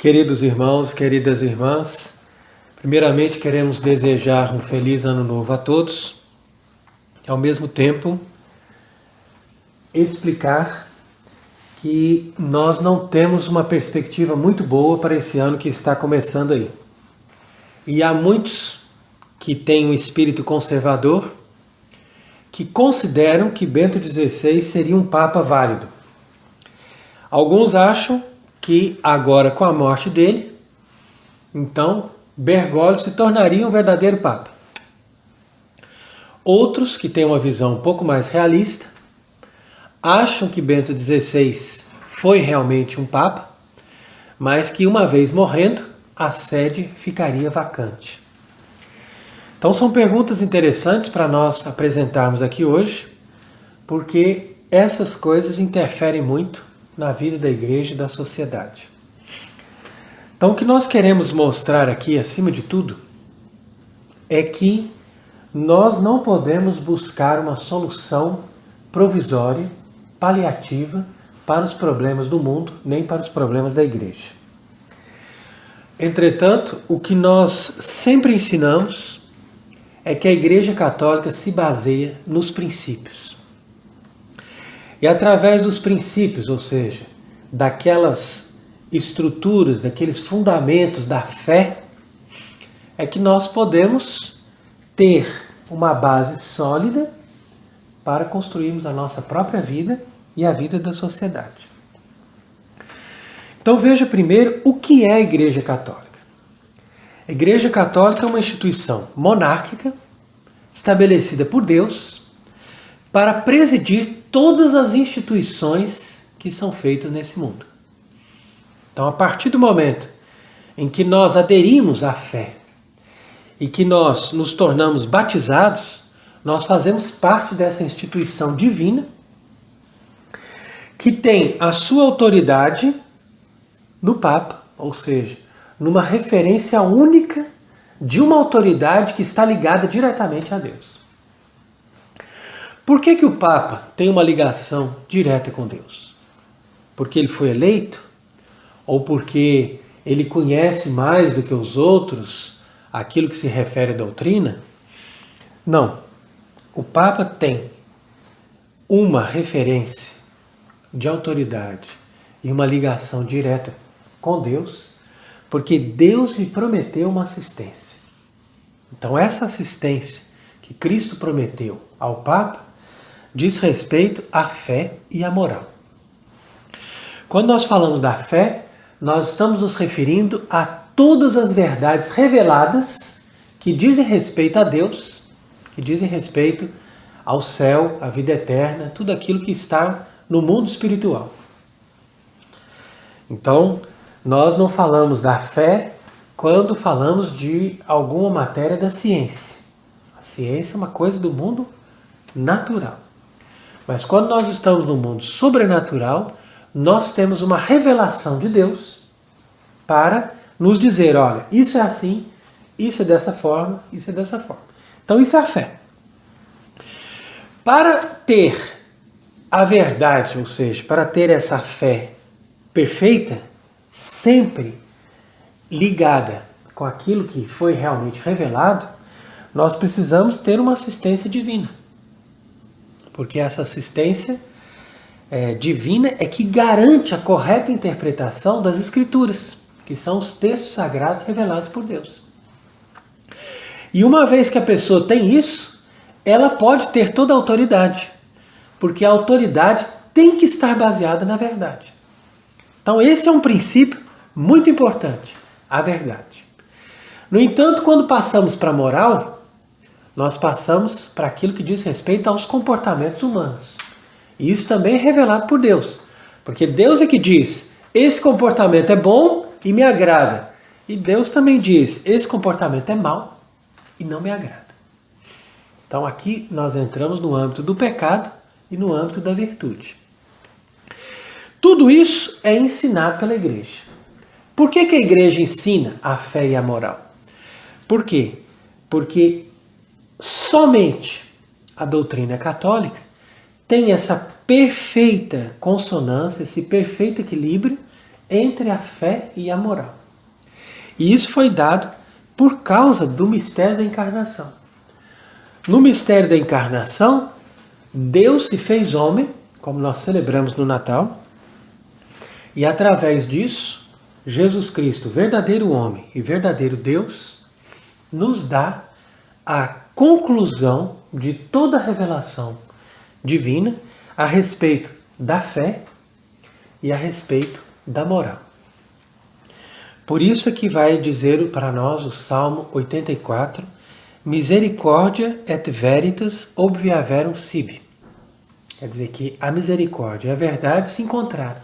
Queridos irmãos, queridas irmãs, primeiramente queremos desejar um feliz ano novo a todos e ao mesmo tempo explicar que nós não temos uma perspectiva muito boa para esse ano que está começando aí. E há muitos que têm um espírito conservador que consideram que Bento XVI seria um papa válido. Alguns acham que agora com a morte dele, então Bergoglio se tornaria um verdadeiro papa. Outros, que têm uma visão um pouco mais realista, acham que Bento XVI foi realmente um papa, mas que uma vez morrendo, a sede ficaria vacante. Então são perguntas interessantes para nós apresentarmos aqui hoje, porque essas coisas interferem muito na vida da igreja e da sociedade. Então o que nós queremos mostrar aqui, acima de tudo, é que nós não podemos buscar uma solução provisória, paliativa, para os problemas do mundo, nem para os problemas da igreja. Entretanto, o que nós sempre ensinamos é que a Igreja Católica se baseia nos princípios. E através dos princípios, ou seja, daquelas estruturas, daqueles fundamentos da fé, é que nós podemos ter uma base sólida para construirmos a nossa própria vida e a vida da sociedade. Então veja primeiro o que é a Igreja Católica. A Igreja Católica é uma instituição monárquica, estabelecida por Deus, para presidir todas as instituições que são feitas nesse mundo. Então, a partir do momento em que nós aderimos à fé e que nós nos tornamos batizados, nós fazemos parte dessa instituição divina que tem a sua autoridade no Papa, ou seja, numa referência única de uma autoridade que está ligada diretamente a Deus. Por que o Papa tem uma ligação direta com Deus? Porque ele foi eleito? Ou porque ele conhece mais do que os outros aquilo que se refere à doutrina? Não. O Papa tem uma referência de autoridade e uma ligação direta com Deus, porque Deus lhe prometeu uma assistência. Então essa assistência que Cristo prometeu ao Papa diz respeito à fé e à moral. Quando nós falamos da fé, nós estamos nos referindo a todas as verdades reveladas que dizem respeito a Deus, que dizem respeito ao céu, à vida eterna, tudo aquilo que está no mundo espiritual. Então, nós não falamos da fé quando falamos de alguma matéria da ciência. A ciência é uma coisa do mundo natural. Mas quando nós estamos no mundo sobrenatural, nós temos uma revelação de Deus para nos dizer, olha, isso é assim, isso é dessa forma, isso é dessa forma. Então isso é a fé. Para ter a verdade, ou seja, para ter essa fé perfeita, sempre ligada com aquilo que foi realmente revelado, nós precisamos ter uma assistência divina. Porque essa assistência divina é que garante a correta interpretação das Escrituras, que são os textos sagrados revelados por Deus. E uma vez que a pessoa tem isso, ela pode ter toda a autoridade, porque a autoridade tem que estar baseada na verdade. Então esse é um princípio muito importante, a verdade. No entanto, quando passamos para a moral, nós passamos para aquilo que diz respeito aos comportamentos humanos. E isso também é revelado por Deus. Porque Deus é que diz, esse comportamento é bom e me agrada. E Deus também diz, esse comportamento é mau e não me agrada. Então aqui nós entramos no âmbito do pecado e no âmbito da virtude. Tudo isso é ensinado pela igreja. Por que a igreja ensina a fé e a moral? Por quê? Porque somente a doutrina católica tem essa perfeita consonância, esse perfeito equilíbrio entre a fé e a moral. E isso foi dado por causa do mistério da encarnação. No mistério da encarnação, Deus se fez homem, como nós celebramos no Natal, e através disso, Jesus Cristo, verdadeiro homem e verdadeiro Deus, nos dá a conclusão de toda a revelação divina a respeito da fé e a respeito da moral. Por isso é que vai dizer para nós o Salmo 84, Misericordia et veritas obviaverum sibi. Quer dizer que a misericórdia e a verdade se encontraram.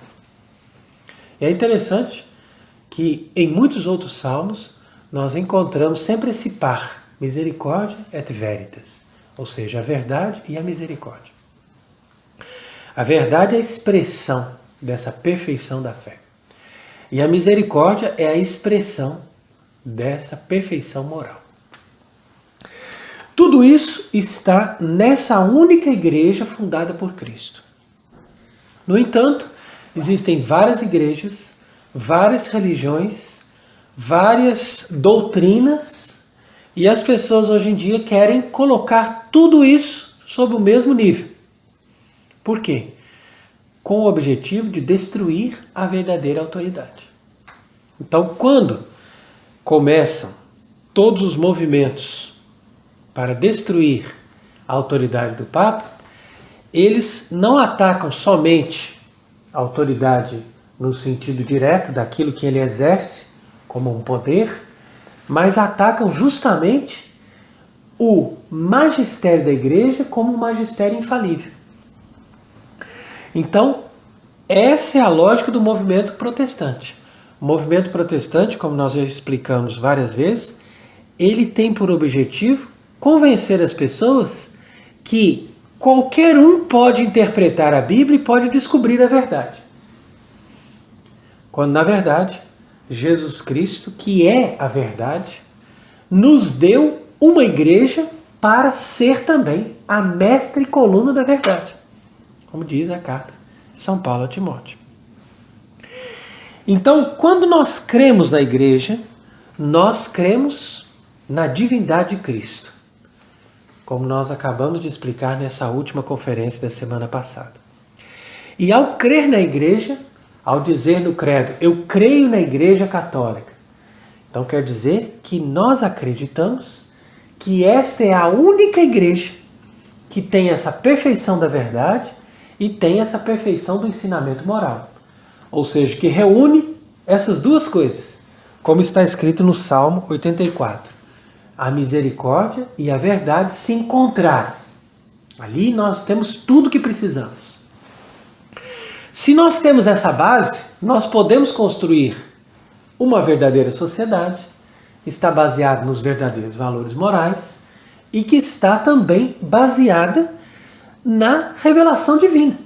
E é interessante que em muitos outros salmos nós encontramos sempre esse par, misericórdia et veritas, ou seja, a verdade e a misericórdia. A verdade é a expressão dessa perfeição da fé. E a misericórdia é a expressão dessa perfeição moral. Tudo isso está nessa única igreja fundada por Cristo. No entanto, existem várias igrejas, várias religiões, várias doutrinas, e as pessoas hoje em dia querem colocar tudo isso sob o mesmo nível. Por quê? Com o objetivo de destruir a verdadeira autoridade. Então, quando começam todos os movimentos para destruir a autoridade do Papa, eles não atacam somente a autoridade no sentido direto daquilo que ele exerce como um poder, mas atacam justamente o magistério da igreja como um magistério infalível. Então, essa é a lógica do movimento protestante. O movimento protestante, como nós já explicamos várias vezes, ele tem por objetivo convencer as pessoas que qualquer um pode interpretar a Bíblia e pode descobrir a verdade. Quando, na verdade, Jesus Cristo, que é a verdade, nos deu uma igreja para ser também a mestra e coluna da verdade, como diz a carta de São Paulo a Timóteo. Então, quando nós cremos na igreja, nós cremos na divindade de Cristo, como nós acabamos de explicar nessa última conferência da semana passada. E ao crer na igreja, ao dizer no credo, eu creio na Igreja Católica, então quer dizer que nós acreditamos que esta é a única igreja que tem essa perfeição da verdade e tem essa perfeição do ensinamento moral. Ou seja, que reúne essas duas coisas, como está escrito no Salmo 84. A misericórdia e a verdade se encontraram. Ali nós temos tudo o que precisamos. Se nós temos essa base, nós podemos construir uma verdadeira sociedade que está baseada nos verdadeiros valores morais e que está também baseada na revelação divina.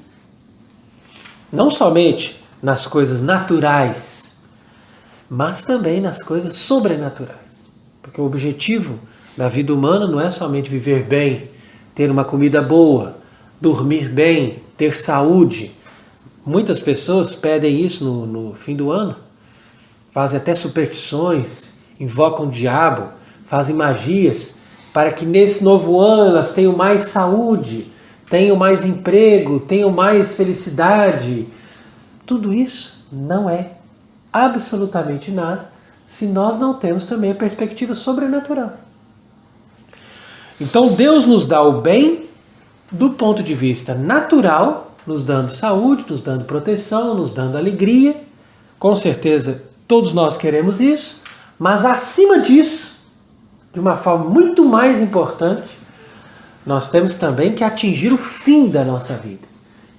Não somente nas coisas naturais, mas também nas coisas sobrenaturais. Porque o objetivo da vida humana não é somente viver bem, ter uma comida boa, dormir bem, ter saúde. Muitas pessoas pedem isso no fim do ano, fazem até superstições, invocam o diabo, fazem magias, para que nesse novo ano elas tenham mais saúde, tenham mais emprego, tenham mais felicidade. Tudo isso não é absolutamente nada se nós não temos também a perspectiva sobrenatural. Então Deus nos dá o bem do ponto de vista natural, nos dando saúde, nos dando proteção, nos dando alegria. Com certeza todos nós queremos isso, mas acima disso, de uma forma muito mais importante, nós temos também que atingir o fim da nossa vida,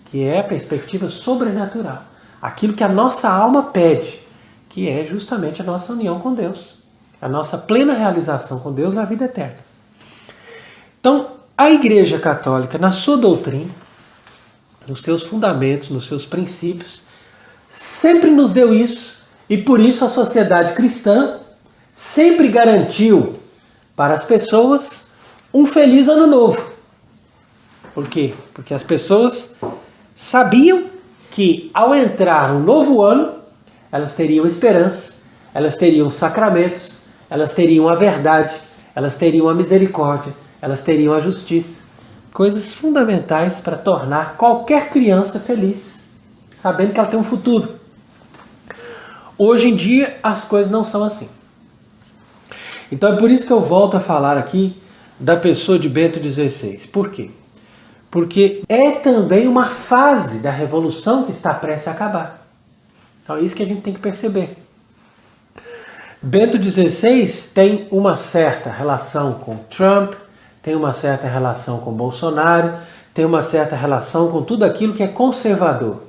que é a perspectiva sobrenatural. Aquilo que a nossa alma pede, que é justamente a nossa união com Deus, a nossa plena realização com Deus na vida eterna. Então, a Igreja Católica, na sua doutrina, nos seus fundamentos, nos seus princípios, sempre nos deu isso, e por isso a sociedade cristã sempre garantiu para as pessoas um feliz ano novo. Por quê? Porque as pessoas sabiam que ao entrar um novo ano, elas teriam esperança, elas teriam sacramentos, elas teriam a verdade, elas teriam a misericórdia, elas teriam a justiça. Coisas fundamentais para tornar qualquer criança feliz, sabendo que ela tem um futuro. Hoje em dia as coisas não são assim. Então é por isso que eu volto a falar aqui da pessoa de Bento XVI. Por quê? Porque é também uma fase da revolução que está prestes a acabar. Então é isso que a gente tem que perceber. Bento XVI tem uma certa relação com Trump, tem uma certa relação com Bolsonaro, tem uma certa relação com tudo aquilo que é conservador.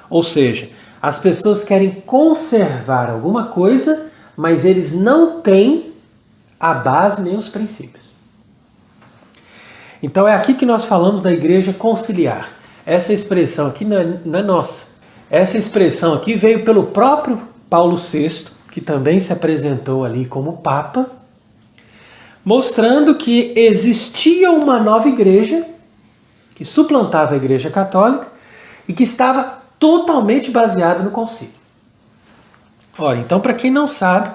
Ou seja, as pessoas querem conservar alguma coisa, mas eles não têm a base nem os princípios. Então é aqui que nós falamos da igreja conciliar. Essa expressão aqui não é nossa. Essa expressão aqui veio pelo próprio Paulo VI, que também se apresentou ali como Papa, mostrando que existia uma nova igreja que suplantava a Igreja Católica e que estava totalmente baseada no concílio. Ora, então, para quem não sabe,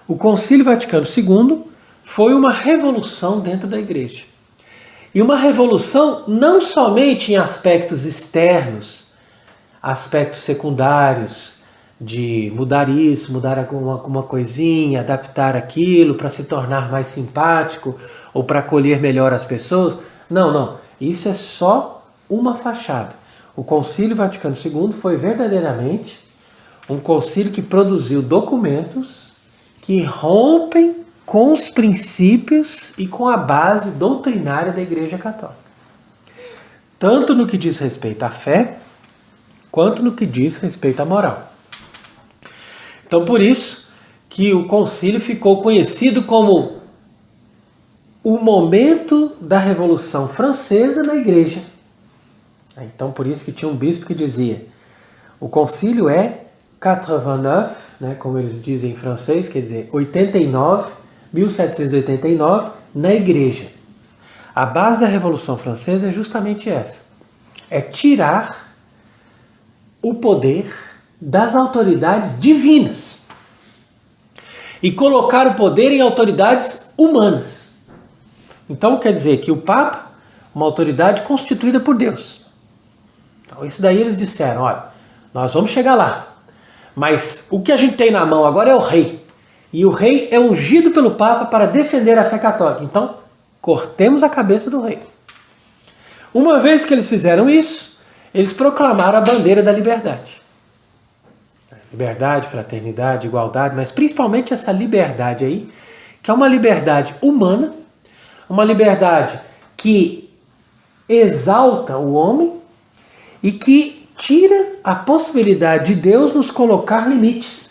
o Concílio Vaticano II foi uma revolução dentro da igreja. E uma revolução não somente em aspectos externos, aspectos secundários, de mudar isso, mudar alguma coisinha, adaptar aquilo para se tornar mais simpático ou para acolher melhor as pessoas. Não. Isso é só uma fachada. O Concílio Vaticano II foi verdadeiramente um concílio que produziu documentos que rompem com os princípios e com a base doutrinária da Igreja Católica. Tanto no que diz respeito à fé, quanto no que diz respeito à moral. Então, por isso que o concílio ficou conhecido como o momento da Revolução Francesa na Igreja. Então, por isso que tinha um bispo que dizia, o concílio é 89, né, como eles dizem em francês, quer dizer, 1789, na Igreja. A base da Revolução Francesa é justamente essa. É tirar o poder das autoridades divinas e colocar o poder em autoridades humanas. Então quer dizer que o Papa, uma autoridade constituída por Deus. Então isso daí eles disseram, olha, nós vamos chegar lá, mas o que a gente tem na mão agora é o rei. E o rei é ungido pelo Papa para defender a fé católica. Então, cortemos a cabeça do rei. Uma vez que eles fizeram isso, eles proclamaram a bandeira da liberdade. Liberdade, fraternidade, igualdade, mas principalmente essa liberdade aí, que é uma liberdade humana, uma liberdade que exalta o homem e que tira a possibilidade de Deus nos colocar limites.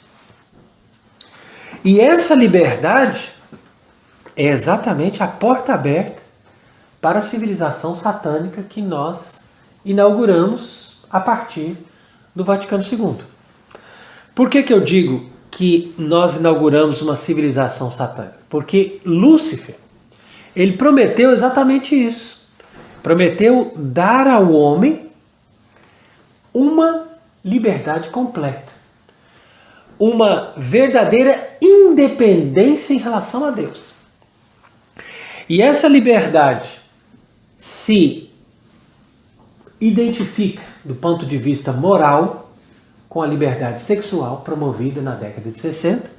E essa liberdade é exatamente a porta aberta para a civilização satânica que nós inauguramos a partir do Vaticano II. Por que eu digo que nós inauguramos uma civilização satânica? Porque Lúcifer, ele prometeu exatamente isso. Prometeu dar ao homem uma liberdade completa. Uma verdadeira independência em relação a Deus. E essa liberdade se identifica, do ponto de vista moral, com a liberdade sexual promovida na década de 60.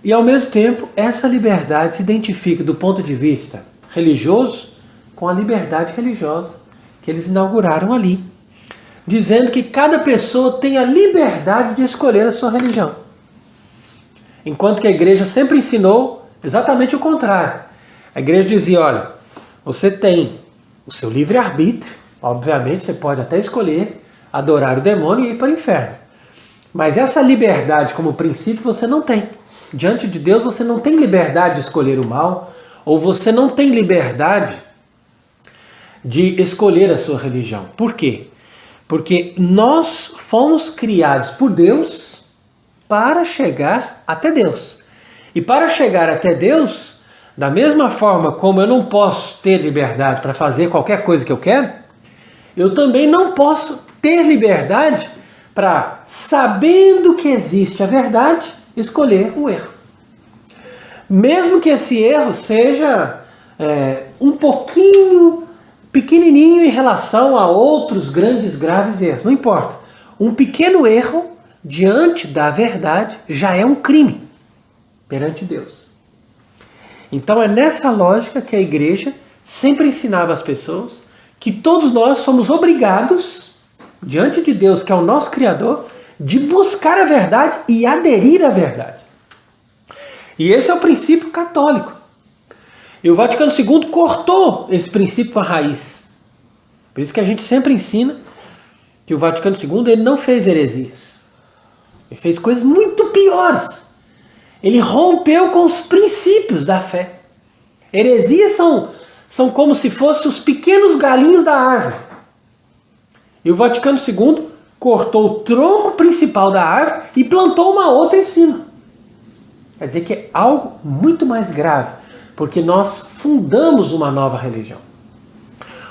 E, ao mesmo tempo, essa liberdade se identifica, do ponto de vista religioso, com a liberdade religiosa que eles inauguraram ali, dizendo que cada pessoa tem a liberdade de escolher a sua religião. Enquanto que a igreja sempre ensinou exatamente o contrário. A igreja dizia, olha, você tem o seu livre-arbítrio, obviamente você pode até escolher adorar o demônio e ir para o inferno. Mas essa liberdade como princípio você não tem. Diante de Deus você não tem liberdade de escolher o mal, ou você não tem liberdade de escolher a sua religião. Por quê? Porque nós fomos criados por Deus para chegar até Deus. E para chegar até Deus, da mesma forma como eu não posso ter liberdade para fazer qualquer coisa que eu quero, eu também não posso ter liberdade para, sabendo que existe a verdade, escolher o erro. Mesmo que esse erro seja um pouquinho pequenininho em relação a outros grandes, graves erros, não importa. Um pequeno erro diante da verdade já é um crime perante Deus. Então é nessa lógica que a igreja sempre ensinava às pessoas que todos nós somos obrigados, diante de Deus, que é o nosso Criador, de buscar a verdade e aderir à verdade. E esse é o princípio católico. E o Vaticano II cortou esse princípio com a raiz. Por isso que a gente sempre ensina que o Vaticano II ele não fez heresias. Ele fez coisas muito piores. Ele rompeu com os princípios da fé. Heresias são como se fossem os pequenos galinhos da árvore. E o Vaticano II cortou o tronco principal da árvore e plantou uma outra em cima. Quer dizer que é algo muito mais grave, porque nós fundamos uma nova religião.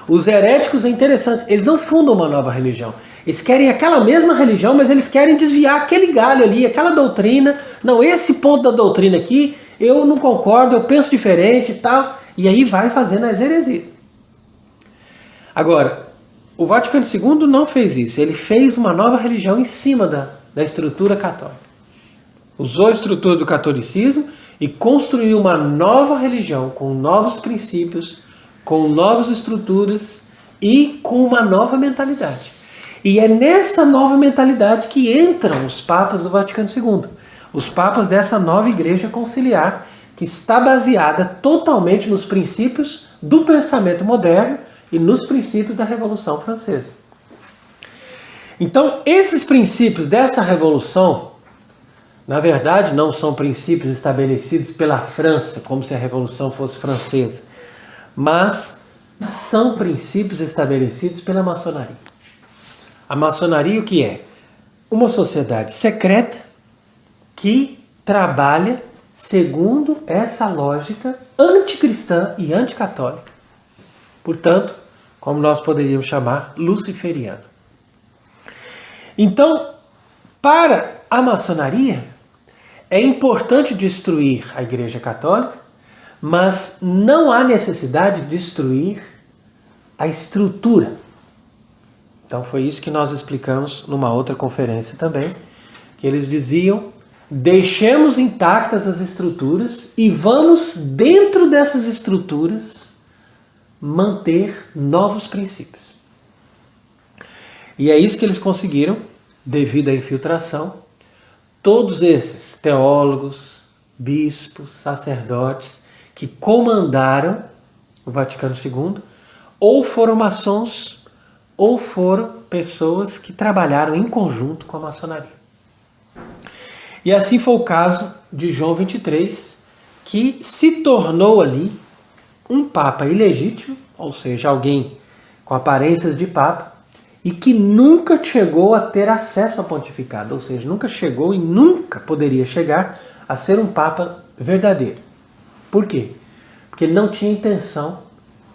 Os heréticos é interessante, eles não fundam uma nova religião. Eles querem aquela mesma religião, mas eles querem desviar aquele galho ali, aquela doutrina. Não, esse ponto da doutrina aqui, eu não concordo, eu penso diferente e tal. E aí vai fazendo as heresias. Agora, o Vaticano II não fez isso. Ele fez uma nova religião em cima da estrutura católica. Usou a estrutura do catolicismo e construiu uma nova religião com novos princípios, com novas estruturas e com uma nova mentalidade. E é nessa nova mentalidade que entram os papas do Vaticano II. Os papas dessa nova igreja conciliar, que está baseada totalmente nos princípios do pensamento moderno e nos princípios da Revolução Francesa. Então, esses princípios dessa revolução, na verdade, não são princípios estabelecidos pela França, como se a Revolução fosse francesa, mas são princípios estabelecidos pela maçonaria. A maçonaria o que é? Uma sociedade secreta que trabalha segundo essa lógica anticristã e anticatólica. Portanto, como nós poderíamos chamar, luciferiana. Então, para a maçonaria, é importante destruir a Igreja Católica, mas não há necessidade de destruir a estrutura. Então foi isso que nós explicamos numa outra conferência também, que eles diziam, deixemos intactas as estruturas e vamos, dentro dessas estruturas, manter novos princípios. E é isso que eles conseguiram, devido à infiltração. Todos esses teólogos, bispos, sacerdotes que comandaram o Vaticano II, ou foram maçons, ou foram pessoas que trabalharam em conjunto com a maçonaria. E assim foi o caso de João XXIII, que se tornou ali um papa ilegítimo, ou seja, alguém com aparências de papa, e que nunca chegou a ter acesso ao pontificado, ou seja, nunca chegou e nunca poderia chegar a ser um papa verdadeiro. Por quê? Porque ele não tinha intenção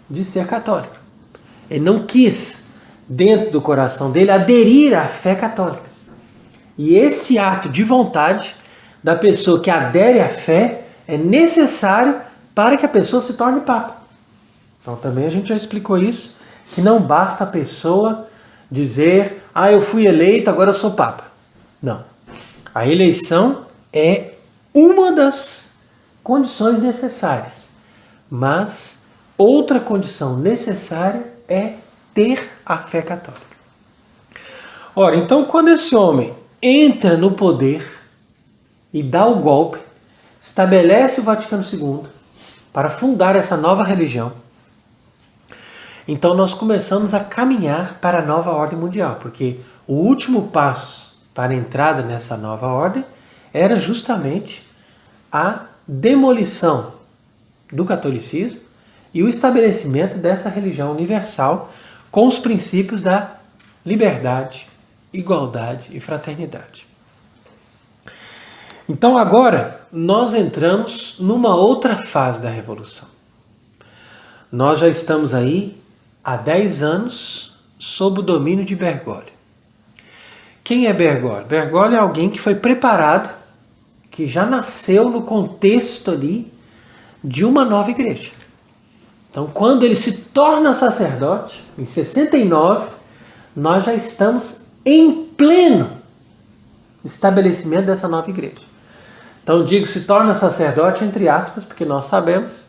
de ser católico. Ele não quis, dentro do coração dele, aderir à fé católica. E esse ato de vontade da pessoa que adere à fé é necessário para que a pessoa se torne papa. Então também a gente já explicou isso, que não basta a pessoa dizer, eu fui eleito, agora eu sou papa. Não. A eleição é uma das condições necessárias. Mas outra condição necessária é ter a fé católica. Ora, então quando esse homem entra no poder e dá o golpe, estabelece o Vaticano II para fundar essa nova religião, então nós começamos a caminhar para a nova ordem mundial, porque o último passo para a entrada nessa nova ordem era justamente a demolição do catolicismo e o estabelecimento dessa religião universal com os princípios da liberdade, igualdade e fraternidade. Então agora nós entramos numa outra fase da Revolução. Nós já estamos aí há 10 anos sob o domínio de Bergoglio, Quem é Bergoglio? Bergoglio é alguém que foi preparado, que já nasceu no contexto ali de uma nova igreja. Então, quando ele se torna sacerdote, em 69, nós já estamos em pleno estabelecimento dessa nova igreja. Então, digo se torna sacerdote entre aspas, porque nós sabemos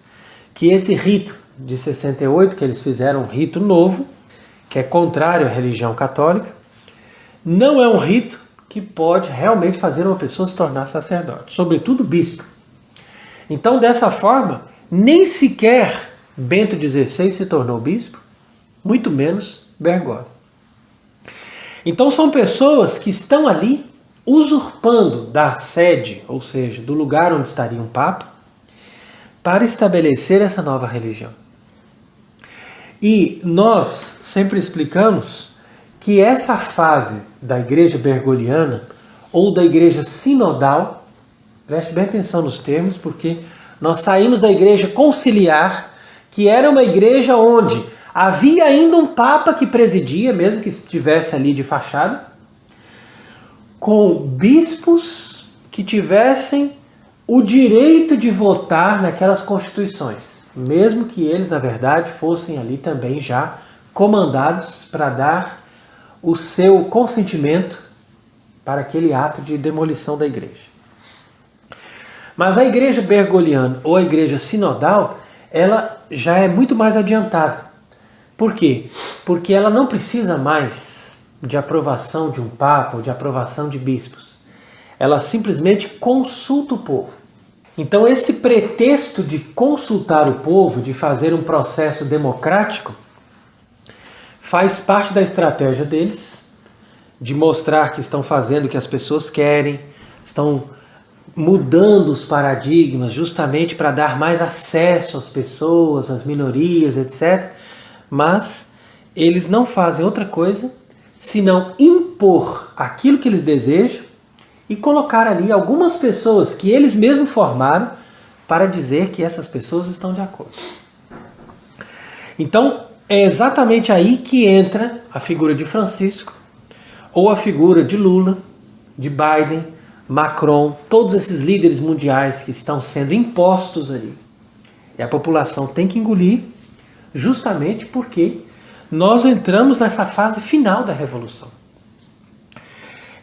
que esse rito de 68, que eles fizeram um rito novo, que é contrário à religião católica, não é um rito que pode realmente fazer uma pessoa se tornar sacerdote, sobretudo bispo. Então, dessa forma, nem sequer Bento XVI se tornou bispo, muito menos Bergoglio. Então, são pessoas que estão ali usurpando da sede, ou seja, do lugar onde estaria um papa, para estabelecer essa nova religião. E nós sempre explicamos que essa fase da igreja bergogliana ou da igreja sinodal, preste bem atenção nos termos, porque nós saímos da igreja conciliar, que era uma igreja onde havia ainda um papa que presidia, mesmo que estivesse ali de fachada, com bispos que tivessem o direito de votar naquelas constituições, mesmo que eles, na verdade, fossem ali também já comandados para dar o seu consentimento para aquele ato de demolição da igreja. Mas a igreja bergogliana ou a igreja sinodal, ela já é muito mais adiantada. Por quê? Porque ela não precisa mais de aprovação de um papa ou de aprovação de bispos. Ela simplesmente consulta o povo. Então esse pretexto de consultar o povo, de fazer um processo democrático, faz parte da estratégia deles, de mostrar que estão fazendo o que as pessoas querem, estão mudando os paradigmas justamente para dar mais acesso às pessoas, às minorias, etc. Mas eles não fazem outra coisa senão impor aquilo que eles desejam e colocar ali algumas pessoas que eles mesmos formaram para dizer que essas pessoas estão de acordo. Então, é exatamente aí que entra a figura de Francisco, ou a figura de Lula, de Biden, Macron, todos esses líderes mundiais que estão sendo impostos ali. E a população tem que engolir, justamente porque nós entramos nessa fase final da Revolução.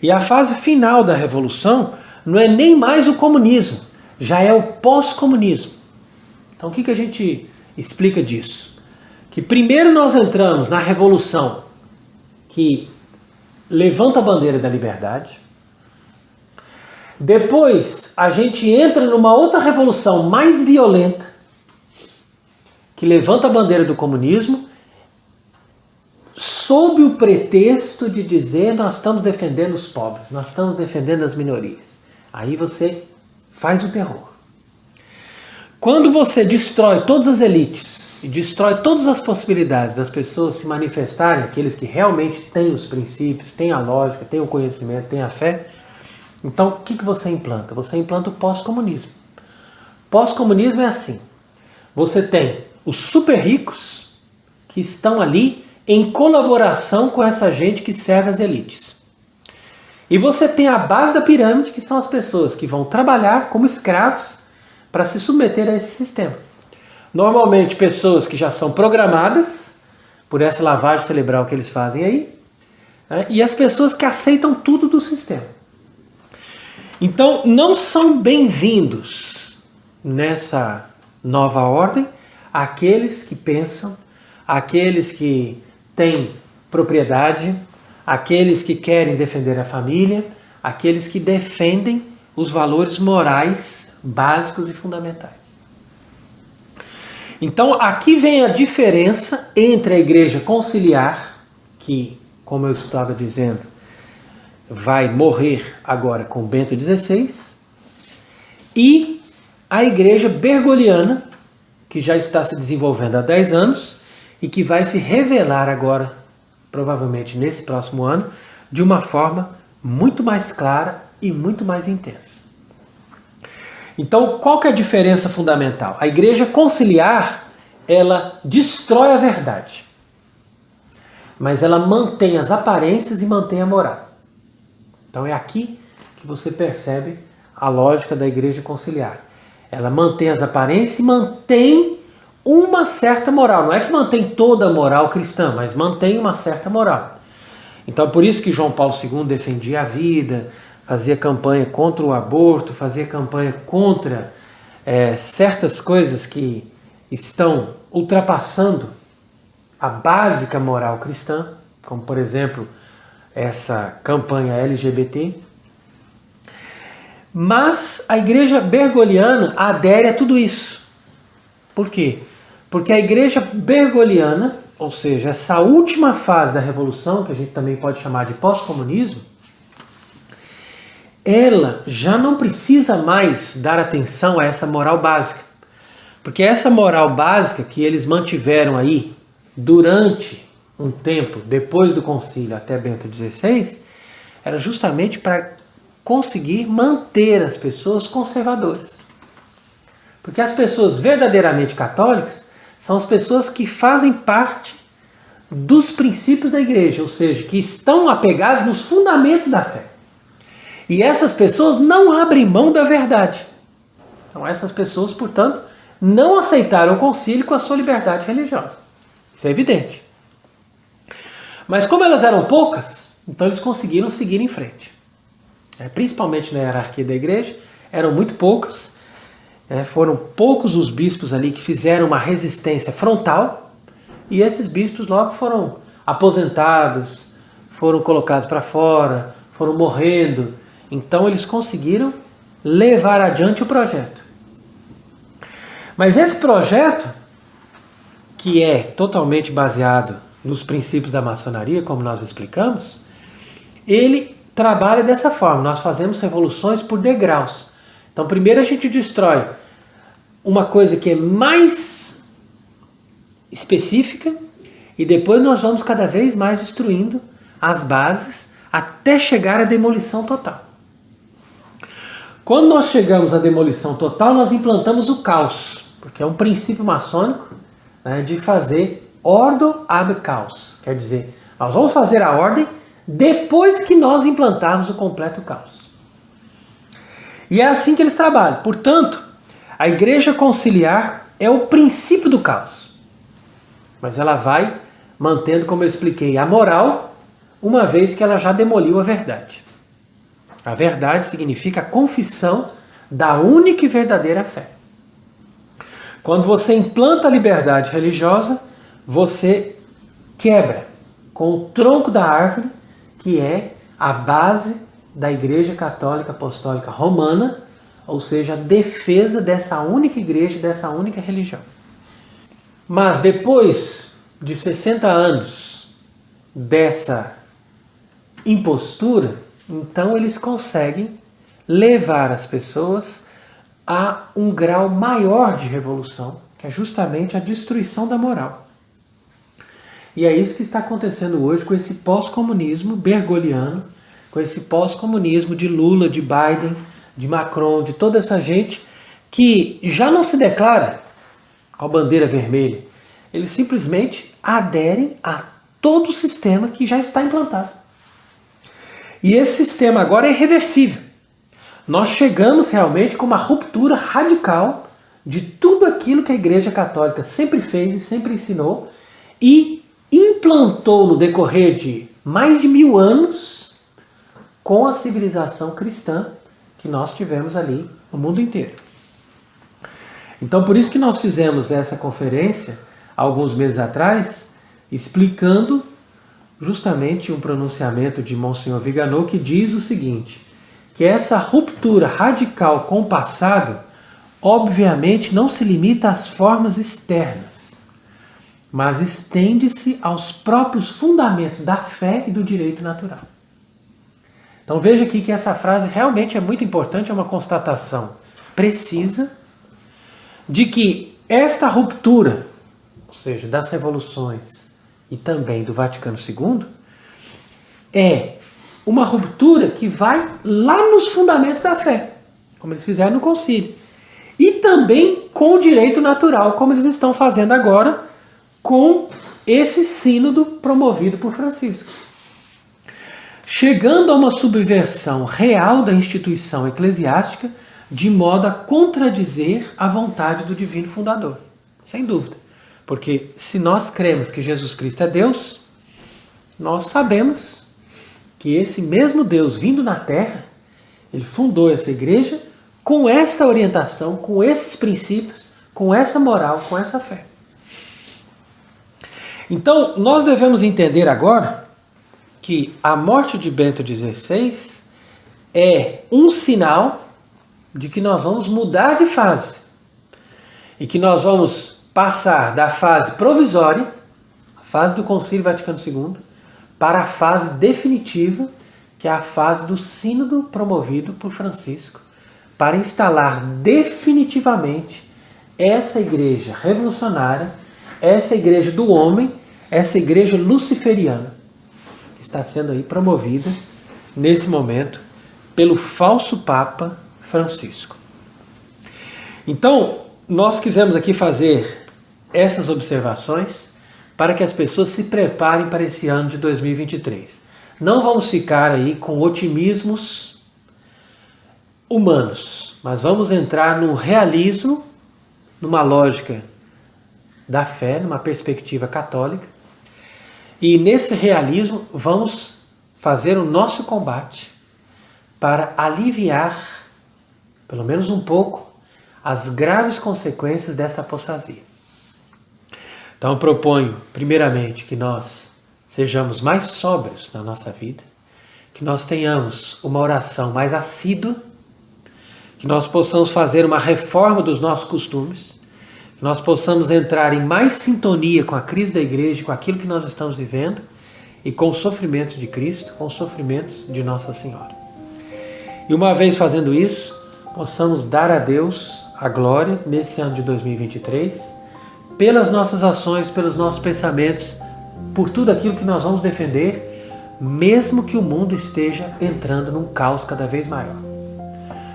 E a fase final da Revolução não é nem mais o comunismo, já é o pós-comunismo. Então o que a gente explica disso? Que primeiro nós entramos na Revolução que levanta a bandeira da liberdade. Depois a gente entra numa outra revolução mais violenta que levanta a bandeira do comunismo sob o pretexto de dizer nós estamos defendendo os pobres, nós estamos defendendo as minorias. Aí você faz o terror. Quando você destrói todas as elites e destrói todas as possibilidades das pessoas se manifestarem, aqueles que realmente têm os princípios, têm a lógica, têm o conhecimento, têm a fé, então o que você implanta? Você implanta o pós-comunismo. Pós-comunismo é assim, você tem os super ricos que estão ali em colaboração com essa gente que serve as elites. E você tem a base da pirâmide, que são as pessoas que vão trabalhar como escravos para se submeter a esse sistema. Normalmente pessoas que já são programadas por essa lavagem cerebral que eles fazem aí, né? E as pessoas que aceitam tudo do sistema. Então não são bem-vindos nessa nova ordem aqueles que pensam, aqueles que têm propriedade, aqueles que querem defender a família, aqueles que defendem os valores morais básicos e fundamentais. Então aqui vem a diferença entre a igreja conciliar, que, como eu estava dizendo, vai morrer agora com Bento XVI, e a igreja bergogliana, que já está se desenvolvendo há 10 anos e que vai se revelar agora, provavelmente nesse próximo ano, de uma forma muito mais clara e muito mais intensa. Então, qual que é a diferença fundamental? A igreja conciliar, ela destrói a verdade, mas ela mantém as aparências e mantém a moral. Então é aqui que você percebe a lógica da igreja conciliar. Ela mantém as aparências e mantém uma certa moral. Não é que mantém toda a moral cristã, mas mantém uma certa moral. Então por isso que João Paulo II defendia a vida, fazia campanha contra o aborto, fazia campanha contra certas coisas que estão ultrapassando a básica moral cristã, como por exemplo essa campanha LGBT. Mas a igreja bergogliana adere a tudo isso. Por quê? Porque a igreja bergogliana, ou seja, essa última fase da revolução, que a gente também pode chamar de pós-comunismo, ela já não precisa mais dar atenção a essa moral básica. Porque essa moral básica que eles mantiveram aí durante um tempo, depois do concílio até Bento XVI, era justamente para conseguir manter as pessoas conservadoras. Porque as pessoas verdadeiramente católicas são as pessoas que fazem parte dos princípios da igreja, ou seja, que estão apegados nos fundamentos da fé. E essas pessoas não abrem mão da verdade. Então essas pessoas, portanto, não aceitaram o concílio com a sua liberdade religiosa. Isso é evidente. Mas como elas eram poucas, então eles conseguiram seguir em frente. Principalmente na hierarquia da igreja, eram muito poucas. Foram poucos os bispos ali que fizeram uma resistência frontal, e esses bispos logo foram aposentados, foram colocados para fora, foram morrendo. Então eles conseguiram levar adiante o projeto. Mas esse projeto, que é totalmente baseado nos princípios da maçonaria, como nós explicamos, ele trabalha dessa forma. Nós fazemos revoluções por degraus. Então primeiro a gente destrói uma coisa que é mais específica e depois nós vamos cada vez mais destruindo as bases até chegar à demolição total. Quando nós chegamos à demolição total, nós implantamos o caos, porque é um princípio maçônico, né, de fazer ordo ab caos. Quer dizer, nós vamos fazer a ordem depois que nós implantarmos o completo caos. E é assim que eles trabalham. Portanto, a igreja conciliar é o princípio do caos. Mas ela vai mantendo, como eu expliquei, a moral, uma vez que ela já demoliu a verdade. A verdade significa a confissão da única e verdadeira fé. Quando você implanta a liberdade religiosa, você quebra com o tronco da árvore, que é a base da Igreja Católica Apostólica Romana, ou seja, a defesa dessa única igreja, dessa única religião. Mas depois de 60 anos dessa impostura, então eles conseguem levar as pessoas a um grau maior de revolução, que é justamente a destruição da moral. E é isso que está acontecendo hoje com esse pós-comunismo bergogliano, com esse pós-comunismo de Lula, de Biden, de Macron, de toda essa gente que já não se declara com a bandeira vermelha. Eles simplesmente aderem a todo o sistema que já está implantado. E esse sistema agora é irreversível. Nós chegamos realmente com uma ruptura radical de tudo aquilo que a Igreja Católica sempre fez e sempre ensinou e implantou no decorrer de mais de 1000 anos com a civilização cristã que nós tivemos ali no mundo inteiro. Então por isso que nós fizemos essa conferência alguns meses atrás, explicando justamente um pronunciamento de Monsenhor Viganò que diz o seguinte, que essa ruptura radical com o passado obviamente não se limita às formas externas, mas estende-se aos próprios fundamentos da fé e do direito natural. Então veja aqui que essa frase realmente é muito importante, é uma constatação precisa de que esta ruptura, ou seja, das revoluções e também do Vaticano II, é uma ruptura que vai lá nos fundamentos da fé, como eles fizeram no concílio, e também com o direito natural, como eles estão fazendo agora com esse sínodo promovido por Francisco. chegando a uma subversão real da instituição eclesiástica, de modo a contradizer a vontade do divino fundador. Sem dúvida. Porque se nós cremos que Jesus Cristo é Deus, nós sabemos que esse mesmo Deus vindo na Terra, ele fundou essa igreja com essa orientação, com esses princípios, com essa moral, com essa fé. Então, nós devemos entender agora que a morte de Bento XVI é um sinal de que nós vamos mudar de fase e que nós vamos passar da fase provisória, a fase do Concílio Vaticano II, para a fase definitiva, que é a fase do sínodo promovido por Francisco, para instalar definitivamente essa igreja revolucionária, essa igreja do homem, essa igreja luciferiana, que está sendo aí promovida nesse momento pelo falso Papa Francisco. Então, nós quisemos aqui fazer essas observações para que as pessoas se preparem para esse ano de 2023. Não vamos ficar aí com otimismos humanos, mas vamos entrar no realismo, numa lógica da fé, numa perspectiva católica, e nesse realismo vamos fazer o nosso combate para aliviar, pelo menos um pouco, as graves consequências dessa apostasia. Então eu proponho, primeiramente, que nós sejamos mais sóbrios na nossa vida, que nós tenhamos uma oração mais assídua, que nós possamos fazer uma reforma dos nossos costumes, que nós possamos entrar em mais sintonia com a crise da igreja, com aquilo que nós estamos vivendo e com os sofrimentos de Cristo, com os sofrimentos de Nossa Senhora. E uma vez fazendo isso, possamos dar a Deus a glória nesse ano de 2023, pelas nossas ações, pelos nossos pensamentos, por tudo aquilo que nós vamos defender, mesmo que o mundo esteja entrando num caos cada vez maior.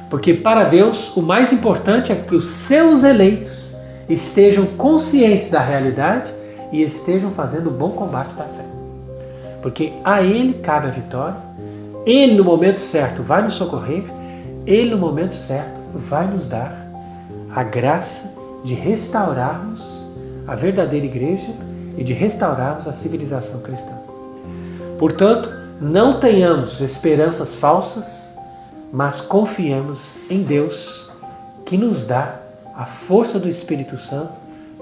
Porque para Deus o mais importante é que os seus eleitos estejam conscientes da realidade e estejam fazendo o bom combate da fé. Porque a Ele cabe a vitória, Ele no momento certo vai nos socorrer, Ele no momento certo vai nos dar a graça de restaurarmos a verdadeira igreja e de restaurarmos a civilização cristã. Portanto, não tenhamos esperanças falsas, mas confiemos em Deus, que nos dá a força do Espírito Santo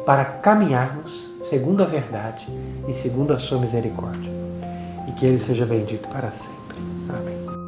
para caminharmos segundo a verdade e segundo a sua misericórdia. E que Ele seja bendito para sempre. Amém.